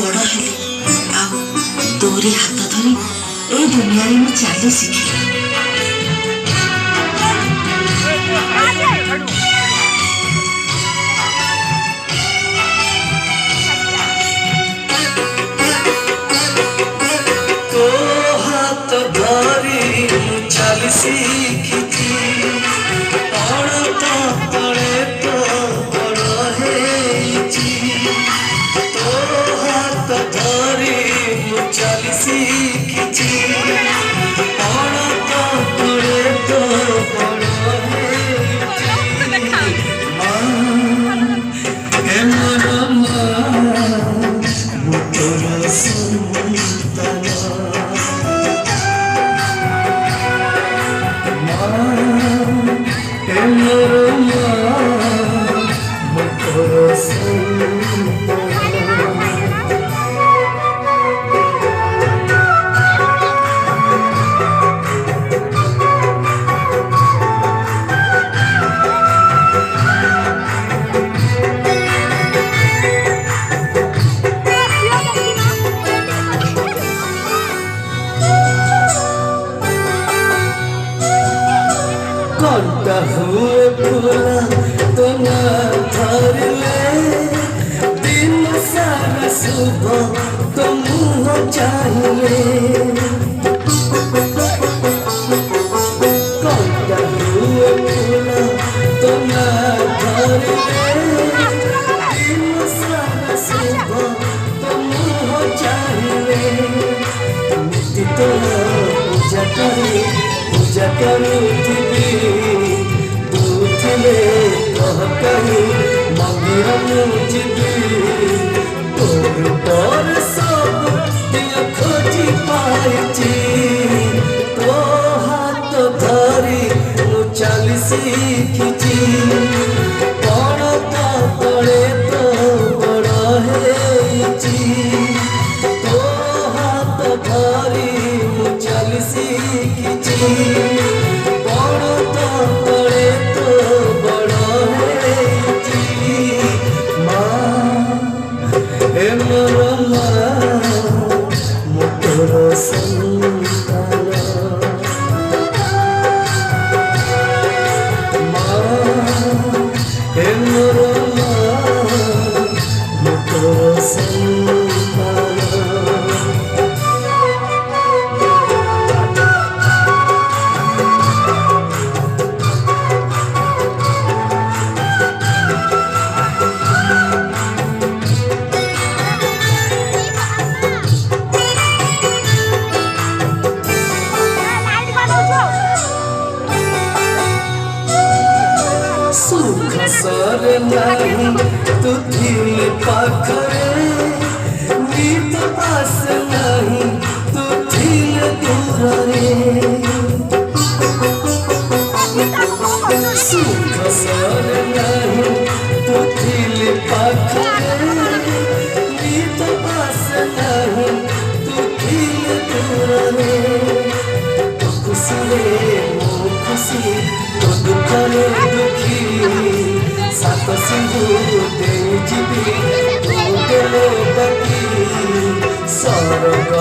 बड़ हेली आउ तोरी हाथ धरी ए दुनिया रे मु चाली शिखिली। तो हाथ धरी चाली शिखिची तले तो बड़ हेची। तो हाथ धरी चाली शिखिची तले तो बड़ हेची। हे मन मु तोर संतान कंटा हुए फूला तो ना धरले दिन सारा सुबह तो मुँह चाहिए। कंटा हुए फूला तो ना धरले दिन सारा सुबह तो मुँह चाहिए। मिट्टी तो पूजा करूथिबी दूथिले कह कही मंदिर मुझिबी तोर पर सब दिया खोजी पाइची। तो हाथ धरी मु चाली शिखिची बड़ तले तो बड़ हेची। तो हाथ धरी मु चाली शिखिची बड़ तले तो बड़ हेची। माँ हे मोर माँ मु तोर संतान। माँ हे मोर माँ मु तोर संतान। सुख सर नहीं तू थिल पाखरे मीत पास नहीं तू थिल दूरे। सुख सर नहीं तू थिल पाखरे मीत पास नहीं तू थिल दूरे। तो खुशी रे मो खुशी तो दुख रे दुखी सात सिंधु दे जीवी तू देलो बाकी स्वर्ग